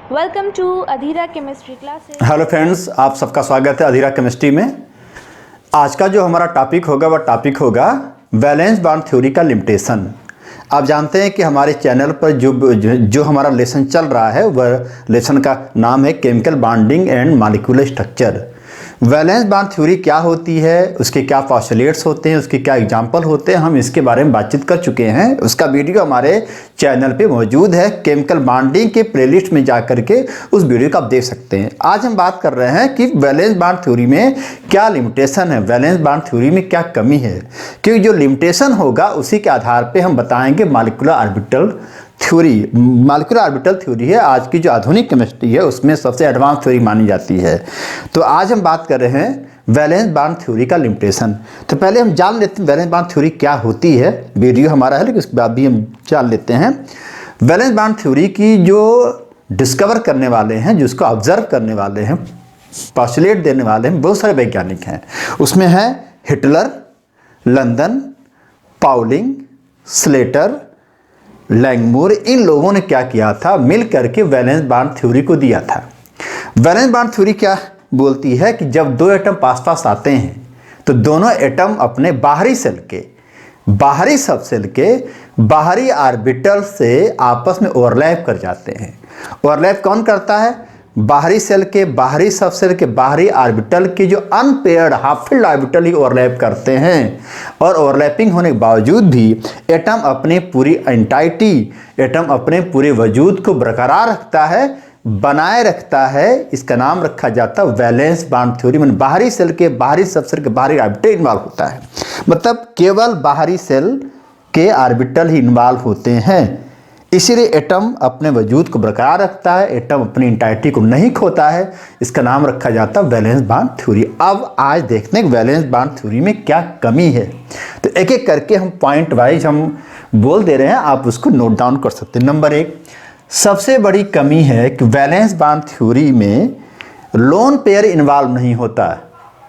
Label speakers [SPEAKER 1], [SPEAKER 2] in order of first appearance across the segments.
[SPEAKER 1] Welcome to Adhira chemistry classes.
[SPEAKER 2] Hello friends, आप सबका स्वागत है अधीरा केमिस्ट्री में। आज का जो हमारा टॉपिक होगा वह टॉपिक होगा वैलेंस बॉन्ड थ्योरी का लिमिटेशन। आप जानते हैं कि हमारे चैनल पर जो हमारा लेसन चल रहा है वह लेसन का नाम है chemical bonding and molecular structure. Valence bond theory क्या होती है, उसके क्या पॉस्टुलेट्स होते हैं, उसके क्या एग्जाम्पल होते हैं, हम इसके बारे में बातचीत कर चुके हैं। उसका वीडियो हमारे चैनल पे मौजूद है। केमिकल बॉन्डिंग के प्लेलिस्ट में जा करके उस वीडियो को आप देख सकते हैं। आज हम बात कर रहे हैं कि वैलेंस बॉन्ड थ्योरी में क्या लिमिटेशन है, वैलेंस बॉन्ड थ्योरी में क्या कमी है, क्योंकि जो लिमिटेशन होगा उसी के आधार पर हम बताएंगे molecular orbital theory. Molecular orbital theory है आज की जो आधुनिक केमिस्ट्री है उसमें सबसे एडवांस थ्योरी मानी जाती है। तो आज हम बात कर रहे हैं वैलेंस बॉन्ड थ्योरी का लिमिटेशन। तो पहले हम जान लेते हैं वैलेंस बॉन्ड थ्योरी क्या होती है। वीडियो हमारा है लेकिन उसके बाद भी हम जान लेते हैं। वैलेंस बॉन्ड थ्योरी की जो डिस्कवर करने वाले हैं, जिसको ऑब्जर्व करने वाले हैं, पॉस्टुलेट देने वाले हैं, बहुत सारे वैज्ञानिक हैं। उसमें है हिटलर, लंदन, पाउलिंग, स्लेटर, लैंगमूर। इन लोगों ने क्या किया था, मिल करके वैलेंस बॉन्ड थ्योरी को दिया था। वैलेंस बॉन्ड थ्योरी क्या बोलती है कि जब दो एटम पास पास आते हैं तो दोनों एटम अपने बाहरी सब सेल के बाहरी ऑर्बिटल से आपस में ओवरलैप कर जाते हैं। ओवरलैप कौन करता है? बाहरी सेल के बाहरी सब सेल के बाहरी ऑर्बिटल के जो अनपेयर्ड हाफ फील्ड ऑर्बिटल ही ओवरलैप करते हैं। और ओवरलैपिंग होने के बावजूद भी एटम अपने पूरी एंटाइटी, एटम अपने पूरे वजूद को बरकरार रखता है, बनाए रखता है। इसका नाम रखा जाता है वैलेंस बॉन्ड थ्योरी। मतलब बाहरी सेल के बाहरी सब सेल के बाहरी ऑर्बिटल इन्वॉल्व होता है, मतलब केवल बाहरी सेल के ऑर्बिटल ही इन्वॉल्व होते हैं। इसीलिए एटम अपने वजूद को बरकरार रखता है, एटम अपनी एंटाइटी को नहीं खोता है। इसका नाम रखा जाता है वैलेंस बॉन्ड थ्योरी। अब आज देखते हैं वैलेंस बॉन्ड थ्योरी में क्या कमी है। तो एक एक करके हम पॉइंट वाइज हम बोल दे रहे हैं, आप उसको नोट डाउन कर सकते हैं। नंबर 1, सबसे बड़ी कमी है कि वैलेंस बॉन्ड थ्योरी में लोन पेयर इन्वॉल्व नहीं होता।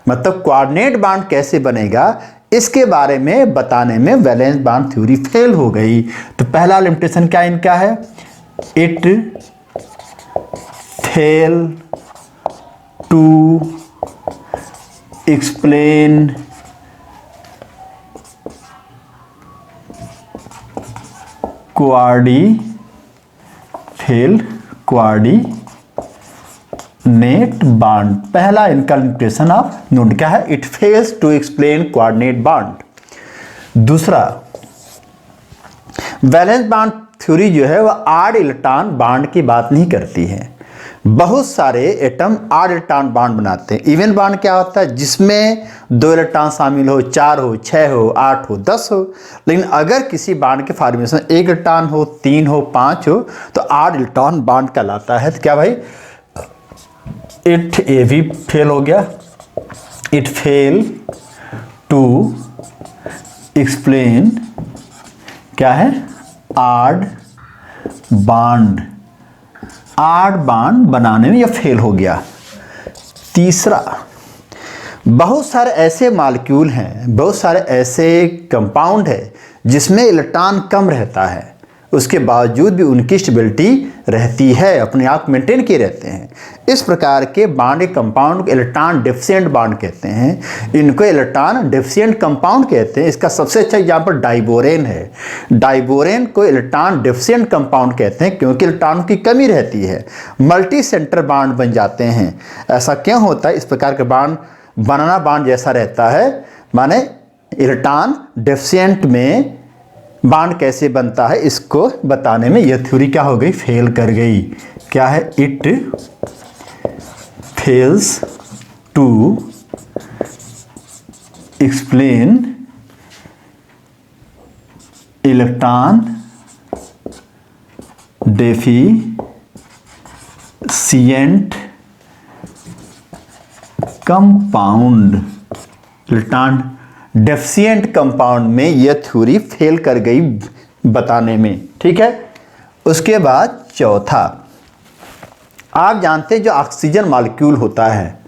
[SPEAKER 2] मतलब कोऑर्डिनेट बॉन्ड कैसे बनेगा इसके बारे में बताने में वैलेंस बॉन्ड थ्योरी फेल हो गई। तो पहला लिमिटेशन क्या इनका है? It fail to explain coordinate bond. पहला इनका लिमिटेशन आप नोट क्या है? It fails to explain coordinate bond. दूसरा, वैलेंस बॉन्ड थ्योरी जो है वह ऑड इलेक्ट्रॉन बॉन्ड की बात नहीं करती है। बहुत सारे एटम ऑड इलेक्ट्रॉन बॉन्ड बनाते हैं। इवन बॉन्ड क्या होता है? जिसमें 2 इलेक्ट्रॉन शामिल हो, 4 हो, 6 हो, 8 हो, 10 हो। लेकिन अगर किसी बॉन्ड के फॉर्मेशन 1 इलेक्ट्रॉन हो, 3 हो, 5 हो तो ऑड इलेक्ट्रॉन बॉन्ड कहलाता है। तो क्या भाई, ये भी फेल हो गया। इट फेल टू एक्सप्लेन क्या है? Odd bond. ऑड बॉन्ड बनाने में यह फेल हो गया। तीसरा, बहुत सारे ऐसे मॉलिक्यूल हैं, बहुत सारे ऐसे कंपाउंड है जिसमें इलेक्ट्रॉन कम रहता है, उसके बावजूद भी उनकी स्टेबिलिटी रहती है, अपने आप मेंटेन किए रहते हैं। इस प्रकार के बॉन्ड कंपाउंड को इलेक्ट्रॉन डेफिशिएंट बॉन्ड कहते हैं। इनको इलेक्ट्रॉन डेफिशिएंट कंपाउंड कहते हैं। इसका सबसे अच्छा एग्जाम्पल डाइबोरेन है। डाइबोरेन को इलेक्ट्रॉन डेफिशिएंट कंपाउंड कहते हैं क्योंकि इलेक्ट्रॉन की कमी रहती है, मल्टी सेंटर बॉन्ड बन जाते हैं। ऐसा क्यों होता है? इस प्रकार के बॉन्ड बनाना बॉन्ड जैसा रहता है, माने इलेक्ट्रॉन डेफिशिएंट में बॉन्ड कैसे बनता है इसको बताने में यह थ्योरी क्या हो गई? फेल कर गई। क्या है? It fails to explain electron deficient compound. Electron deficient compound में यह थ्योरी फेल कर गई बताने में। ठीक है। उसके बाद चौथा, आप जानते हैं जो ऑक्सीजन मॉलिक्यूल होता है,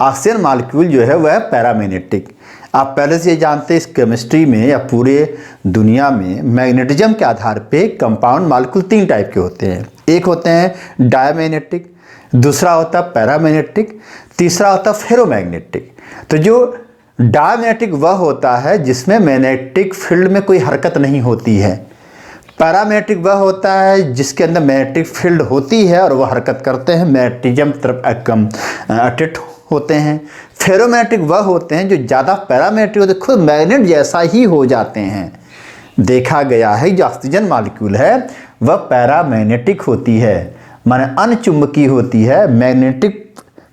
[SPEAKER 2] ऑक्सीजन मॉलिक्यूल जो है वह पैरामैग्नेटिक। आप पहले से ये जानते हैं इस केमिस्ट्री में या पूरे दुनिया में मैग्नेटिज्म के आधार पे कंपाउंड मॉलिक्यूल 3 टाइप के होते हैं। एक होते हैं डायमैग्नेटिक, दूसरा होता है पैरामैग्नेटिक, तीसरा होता है फेरोमैग्नेटिक। तो जो डायमैग्नेटिक वह होता है जिसमें मैग्नेटिक फील्ड में कोई हरकत नहीं होती है। पैरामैग्नेटिक वह होता है जिसके अंदर मैग्नेटिक फील्ड होती है और वह हरकत करते हैं, मैग्नेटिज्म तरफ अट्रैक्ट होते हैं। फेरोमैग्नेटिक वह होते हैं जो ज़्यादा पैरामैग्नेटिक होते हैं, खुद मैग्नेट जैसा ही हो जाते हैं। देखा गया है जो ऑक्सीजन मॉलिक्यूल है वह पैरामैग्नेटिक होती है, माने अनचुंबकीय होती है, मैग्नेटिक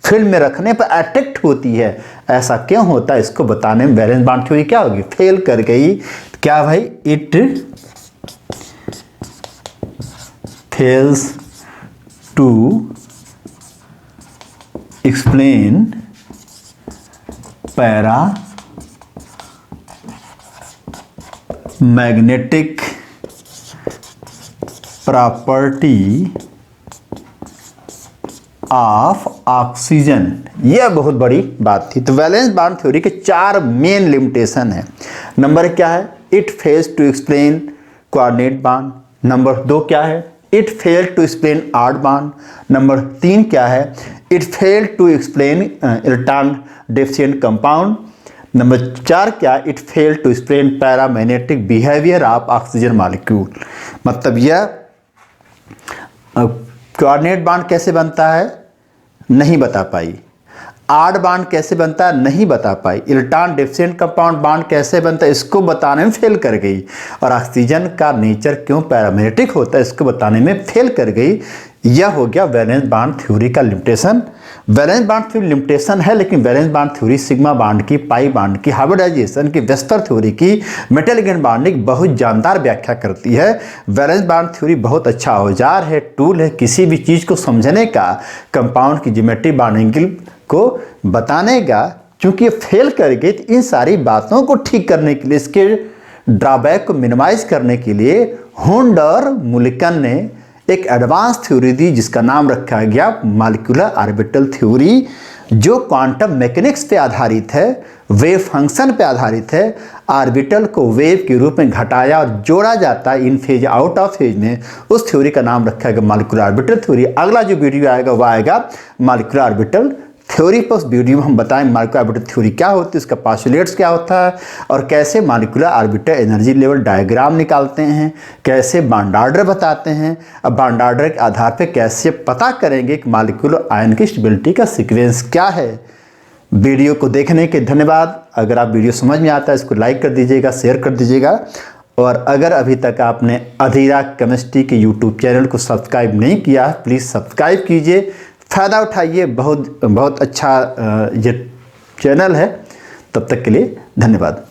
[SPEAKER 2] फील्ड में रखने पर अट्रैक्ट होती है। ऐसा क्यों होता है इसको बताने में वैलेंस बॉन्ड थ्योरी क्या होगी, फेल कर गई। क्या भाई, it fails to explain paramagnetic property of oxygen. यह बहुत बड़ी बात थी। तो वैलेंस बॉन्ड थ्योरी के 4 मेन लिमिटेशन है। नंबर क्या है, it fails to explain coordinate bond. Number 2 क्या है, it fail to explain odd bond. Number 3 क्या है, it fail to explain electron deficient compound. Number 4 क्या, it fail to explain paramagnetic behaviour of oxygen molecule. मतलब यह coordinate bond कैसे बनता है नहीं बता पाई, ऑड बॉन्ड कैसे बनता है नहीं बता पाई, इलेक्ट्रॉन डेफिशिएंट कंपाउंड बॉन्ड कैसे बनता है इसको बताने में फेल कर गई, और ऑक्सीजन का नेचर क्यों पैरामैग्नेटिक होता है इसको बताने में फेल कर गई। यह हो गया वैलेंस बॉन्ड थ्योरी का limitation. Valence bond theory limitation है, लेकिन valence bond theory sigma bond की, पाई बॉन्ड की, हाइब्रिडाइजेशन की, वेस्पर थ्योरी की, मेटल लिगेंड बॉन्डिंग बहुत जानदार व्याख्या करती है। वैलेंस बॉन्ड थ्योरी बहुत अच्छा औजार है, टूल है किसी भी चीज़ को समझने का, कंपाउंड की ज्योमेट्री बॉन्डिंग को बताने का। चूंकि ये फेल कर गई तो इन सारी बातों को ठीक करने के लिए, इसके ड्रॉबैक को मिनिमाइज करने के लिए हुंड और मुलिकन ने एक एडवांस थ्योरी दी जिसका नाम रखा गया मॉलिक्यूलर ऑर्बिटल थ्योरी, जो क्वांटम मैकेनिक्स पे आधारित है, वेव फंक्शन पे आधारित है। ऑर्बिटल को वेव के रूप में घटाया और जोड़ा जाता है इन फेज आउट ऑफ फेज में, उस थ्योरी का नाम रखा गया मॉलिक्यूलर ऑर्बिटल थ्योरी। अगला जो वीडियो आएगा वह आएगा मॉलिक्यूलर ऑर्बिटल थ्योरी पर। उस वीडियो में हम बताएंगे मॉलिक्यूलर ऑर्बिटल थ्योरी क्या होती है, उसका पोस्टुलेट्स क्या होता है, और कैसे molecular orbital energy level diagram निकालते हैं, कैसे बॉन्ड ऑर्डर बताते हैं। अब बॉन्ड ऑर्डर के आधार पर कैसे पता करेंगे कि मॉलिक्यूलर आयन की स्टेबिलिटी का सीक्वेंस क्या है। वीडियो को देखने के धन्यवाद। अगर आप वीडियो समझ में आता है इसको लाइक कर दीजिएगा, शेयर कर दीजिएगा, और अगर अभी तक आपने अधीरा केमिस्ट्री के यूट्यूब चैनल को सब्सक्राइब नहीं किया प्लीज़ सब्सक्राइब कीजिए, फ़ायदा उठाइए। बहुत अच्छा ये चैनल है। तब तक के लिए धन्यवाद।